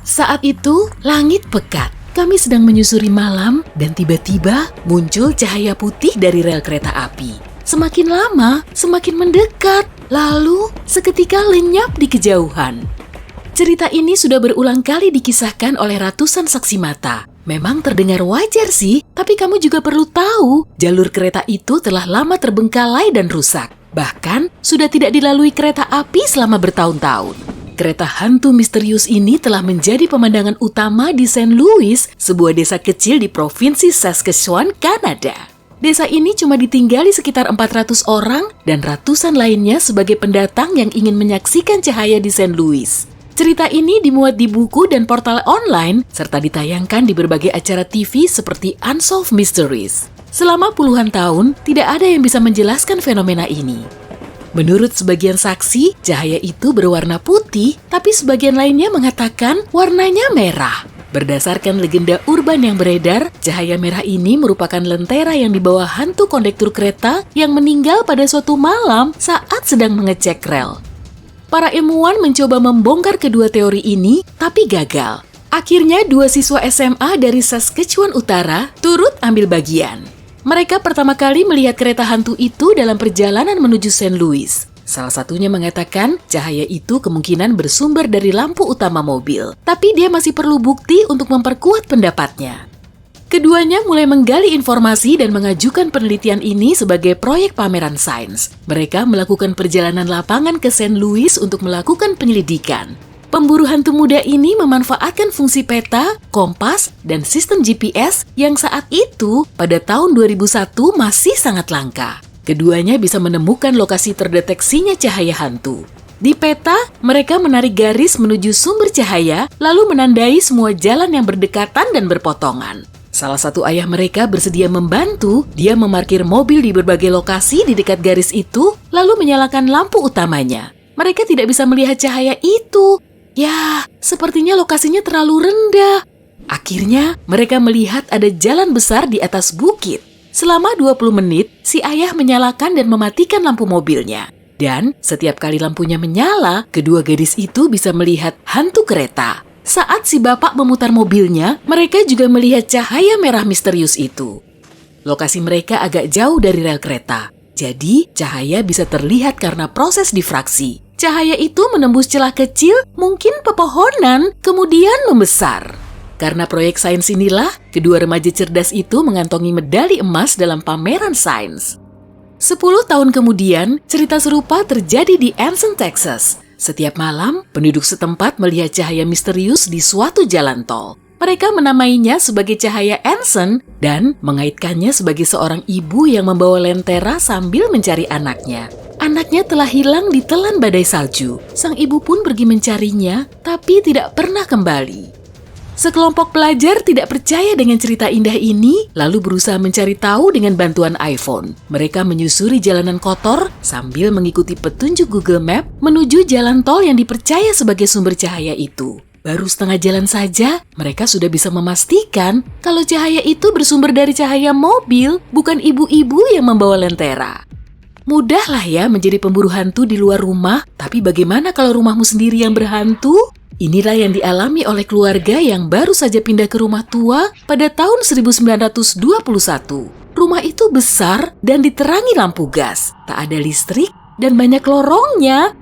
Saat itu, langit pekat. Kami sedang menyusuri malam dan tiba-tiba muncul cahaya putih dari rel kereta api. Semakin lama, semakin mendekat, lalu seketika lenyap di kejauhan. Cerita ini sudah berulang kali dikisahkan oleh ratusan saksi mata. Memang terdengar wajar sih, tapi kamu juga perlu tahu, jalur kereta itu telah lama terbengkalai dan rusak. Bahkan, sudah tidak dilalui kereta api selama bertahun-tahun. Kereta hantu misterius ini telah menjadi pemandangan utama di St. Louis, sebuah desa kecil di provinsi Saskatchewan, Kanada. Desa ini cuma ditinggali sekitar 400 orang dan ratusan lainnya sebagai pendatang yang ingin menyaksikan cahaya di St. Louis. Cerita ini dimuat di buku dan portal online, serta ditayangkan di berbagai acara TV seperti Unsolved Mysteries. Selama puluhan tahun, tidak ada yang bisa menjelaskan fenomena ini. Menurut sebagian saksi, cahaya itu berwarna putih, tapi sebagian lainnya mengatakan warnanya merah. Berdasarkan legenda urban yang beredar, cahaya merah ini merupakan lentera yang dibawa hantu kondektur kereta yang meninggal pada suatu malam saat sedang mengecek rel. Para ilmuwan mencoba membongkar kedua teori ini, tapi gagal. Akhirnya, 2 siswa SMA dari Saskatchewan Utara turut ambil bagian. Mereka pertama kali melihat kereta hantu itu dalam perjalanan menuju St. Louis. Salah satunya mengatakan cahaya itu kemungkinan bersumber dari lampu utama mobil. Tapi dia masih perlu bukti untuk memperkuat pendapatnya. Keduanya mulai menggali informasi dan mengajukan penelitian ini sebagai proyek pameran sains. Mereka melakukan perjalanan lapangan ke St. Louis untuk melakukan penyelidikan. Pemburu hantu muda ini memanfaatkan fungsi peta, kompas, dan sistem GPS yang saat itu pada tahun 2001 masih sangat langka. Keduanya bisa menemukan lokasi terdeteksinya cahaya hantu. Di peta, mereka menarik garis menuju sumber cahaya, lalu menandai semua jalan yang berdekatan dan berpotongan. Salah satu ayah mereka bersedia membantu, dia memarkir mobil di berbagai lokasi di dekat garis itu, lalu menyalakan lampu utamanya. Mereka tidak bisa melihat cahaya itu. Ya, sepertinya lokasinya terlalu rendah. Akhirnya, mereka melihat ada jalan besar di atas bukit. Selama 20 menit, si ayah menyalakan dan mematikan lampu mobilnya. Dan setiap kali lampunya menyala, kedua gadis itu bisa melihat hantu kereta. Saat si bapak memutar mobilnya, mereka juga melihat cahaya merah misterius itu. Lokasi mereka agak jauh dari rel kereta. Jadi, cahaya bisa terlihat karena proses difraksi. Cahaya itu menembus celah kecil, mungkin pepohonan, kemudian membesar. Karena proyek sains inilah, kedua remaja cerdas itu mengantongi medali emas dalam pameran sains. 10 tahun kemudian, cerita serupa terjadi di Anson, Texas. Setiap malam, penduduk setempat melihat cahaya misterius di suatu jalan tol. Mereka menamainya sebagai cahaya Anson dan mengaitkannya sebagai seorang ibu yang membawa lentera sambil mencari anaknya. Anaknya telah hilang ditelan badai salju. Sang ibu pun pergi mencarinya, tapi tidak pernah kembali. Sekelompok pelajar tidak percaya dengan cerita indah ini, lalu berusaha mencari tahu dengan bantuan iPhone. Mereka menyusuri jalanan kotor sambil mengikuti petunjuk Google Map menuju jalan tol yang dipercaya sebagai sumber cahaya itu. Baru setengah jalan saja, mereka sudah bisa memastikan kalau cahaya itu bersumber dari cahaya mobil, bukan ibu-ibu yang membawa lentera. Mudahlah ya menjadi pemburu hantu di luar rumah, tapi bagaimana kalau rumahmu sendiri yang berhantu? Inilah yang dialami oleh keluarga yang baru saja pindah ke rumah tua pada tahun 1921. Rumah itu besar dan diterangi lampu gas, tak ada listrik dan banyak lorongnya.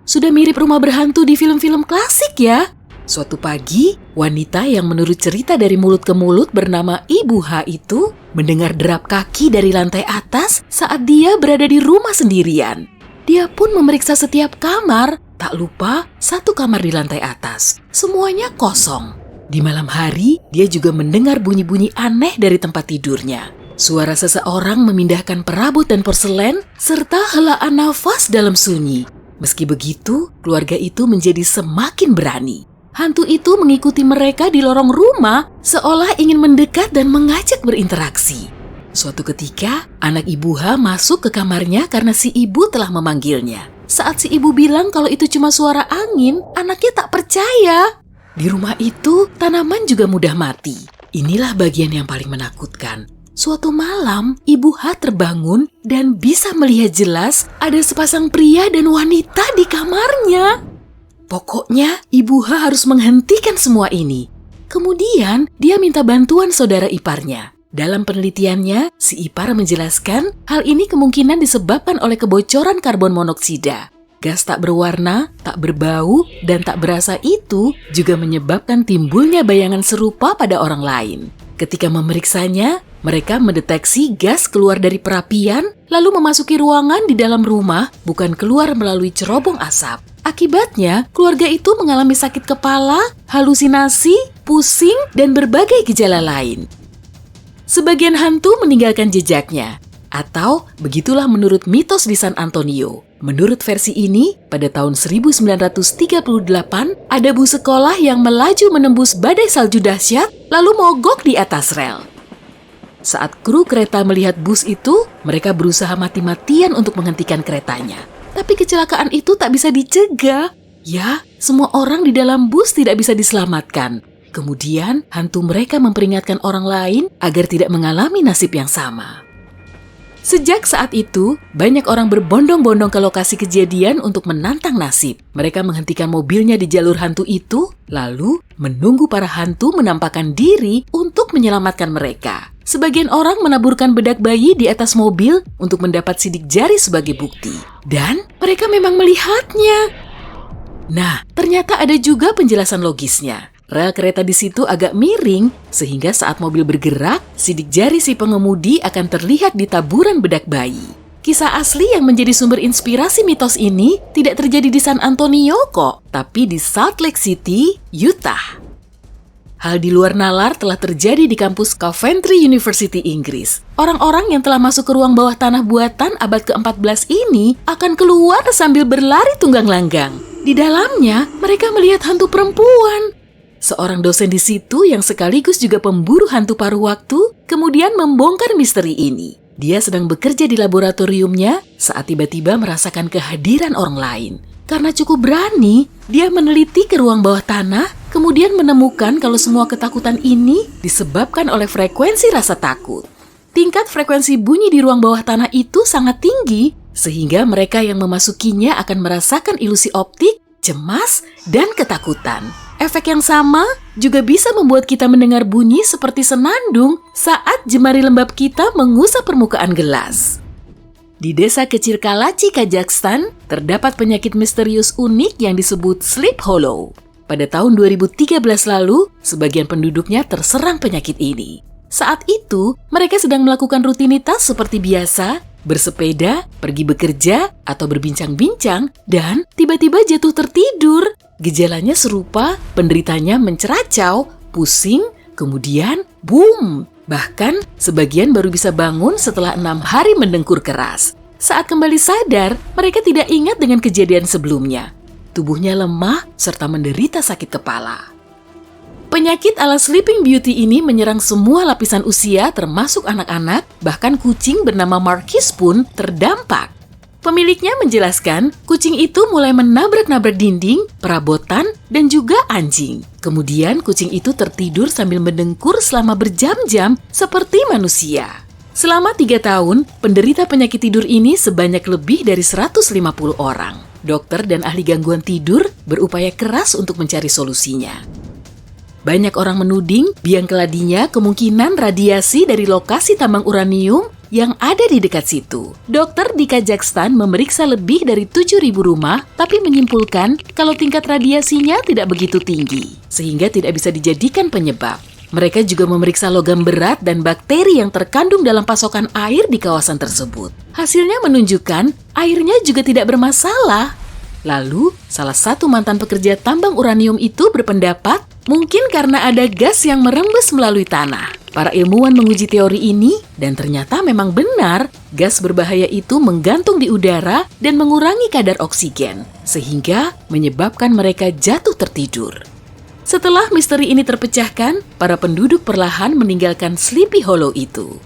Sudah mirip rumah berhantu di film-film klasik ya. Suatu pagi, wanita yang menurut cerita dari mulut ke mulut bernama Ibu H itu mendengar derap kaki dari lantai atas saat dia berada di rumah sendirian. Dia pun memeriksa setiap kamar, tak lupa satu kamar di lantai atas. Semuanya kosong. Di malam hari, dia juga mendengar bunyi-bunyi aneh dari tempat tidurnya. Suara seseorang memindahkan perabot dan porselen, serta helaan nafas dalam sunyi. Meski begitu, keluarga itu menjadi semakin berani. Hantu itu mengikuti mereka di lorong rumah seolah ingin mendekat dan mengajak berinteraksi. Suatu ketika, anak Ibu H masuk ke kamarnya karena si ibu telah memanggilnya. Saat si ibu bilang kalau itu cuma suara angin, anaknya tak percaya. Di rumah itu, tanaman juga mudah mati. Inilah bagian yang paling menakutkan. Suatu malam, Ibu H terbangun dan bisa melihat jelas ada sepasang pria dan wanita di kamarnya. Pokoknya, Ibu H harus menghentikan semua ini. Kemudian, dia minta bantuan saudara iparnya. Dalam penelitiannya, si ipar menjelaskan hal ini kemungkinan disebabkan oleh kebocoran karbon monoksida. Gas tak berwarna, tak berbau, dan tak berasa itu juga menyebabkan timbulnya bayangan serupa pada orang lain. Ketika memeriksanya, mereka mendeteksi gas keluar dari perapian, lalu memasuki ruangan di dalam rumah, bukan keluar melalui cerobong asap. Akibatnya, keluarga itu mengalami sakit kepala, halusinasi, pusing, dan berbagai gejala lain. Sebagian hantu meninggalkan jejaknya, atau begitulah menurut mitos di San Antonio. Menurut versi ini, pada tahun 1938, ada bus sekolah yang melaju menembus badai salju dahsyat, lalu mogok di atas rel. Saat kru kereta melihat bus itu, mereka berusaha mati-matian untuk menghentikan keretanya. Tapi kecelakaan itu tak bisa dicegah. Ya, semua orang di dalam bus tidak bisa diselamatkan. Kemudian, hantu mereka memperingatkan orang lain agar tidak mengalami nasib yang sama. Sejak saat itu, banyak orang berbondong-bondong ke lokasi kejadian untuk menantang nasib. Mereka menghentikan mobilnya di jalur hantu itu, lalu menunggu para hantu menampakkan diri untuk menyelamatkan mereka. Sebagian orang menaburkan bedak bayi di atas mobil untuk mendapat sidik jari sebagai bukti. Dan mereka memang melihatnya. Nah, ternyata ada juga penjelasan logisnya. Rel kereta di situ agak miring, sehingga saat mobil bergerak, sidik jari si pengemudi akan terlihat di taburan bedak bayi. Kisah asli yang menjadi sumber inspirasi mitos ini tidak terjadi di San Antonio kok, tapi di Salt Lake City, Utah. Hal di luar nalar telah terjadi di kampus Coventry University, Inggris. Orang-orang yang telah masuk ke ruang bawah tanah buatan abad ke-14 ini akan keluar sambil berlari tunggang langgang. Di dalamnya, mereka melihat hantu perempuan. Seorang dosen di situ yang sekaligus juga pemburu hantu paruh waktu, kemudian membongkar misteri ini. Dia sedang bekerja di laboratoriumnya saat tiba-tiba merasakan kehadiran orang lain. Karena cukup berani, dia meneliti ke ruang bawah tanah, kemudian menemukan kalau semua ketakutan ini disebabkan oleh frekuensi rasa takut. Tingkat frekuensi bunyi di ruang bawah tanah itu sangat tinggi, sehingga mereka yang memasukinya akan merasakan ilusi optik, cemas, dan ketakutan. Efek yang sama juga bisa membuat kita mendengar bunyi seperti senandung saat jemari lembab kita mengusap permukaan gelas. Di desa kecil Kalachi, Kazakhstan, terdapat penyakit misterius unik yang disebut sleep hollow. Pada tahun 2013 lalu, sebagian penduduknya terserang penyakit ini. Saat itu, mereka sedang melakukan rutinitas seperti biasa, bersepeda, pergi bekerja, atau berbincang-bincang, dan tiba-tiba jatuh tertidur. Gejalanya serupa, penderitanya menceracau, pusing, kemudian boom! Bahkan, sebagian baru bisa bangun setelah 6 hari mendengkur keras. Saat kembali sadar, mereka tidak ingat dengan kejadian sebelumnya. Tubuhnya lemah serta menderita sakit kepala. Penyakit ala Sleeping Beauty ini menyerang semua lapisan usia termasuk anak-anak, bahkan kucing bernama Marquis pun terdampak. Pemiliknya menjelaskan, kucing itu mulai menabrak-nabrak dinding, perabotan, dan juga anjing. Kemudian kucing itu tertidur sambil mendengkur selama berjam-jam seperti manusia. Selama 3 tahun, penderita penyakit tidur ini sebanyak lebih dari 150 orang. Dokter dan ahli gangguan tidur berupaya keras untuk mencari solusinya. Banyak orang menuding biang keladinya kemungkinan radiasi dari lokasi tambang uranium yang ada di dekat situ. Dokter di Kazakhstan memeriksa lebih dari 7.000 rumah, tapi menyimpulkan kalau tingkat radiasinya tidak begitu tinggi, sehingga tidak bisa dijadikan penyebab. Mereka juga memeriksa logam berat dan bakteri yang terkandung dalam pasokan air di kawasan tersebut. Hasilnya menunjukkan airnya juga tidak bermasalah. Lalu, salah satu mantan pekerja tambang uranium itu berpendapat mungkin karena ada gas yang merembes melalui tanah. Para ilmuwan menguji teori ini dan ternyata memang benar, gas berbahaya itu menggantung di udara dan mengurangi kadar oksigen, sehingga menyebabkan mereka jatuh tertidur. Setelah misteri ini terpecahkan, para penduduk perlahan meninggalkan Sleepy Hollow itu.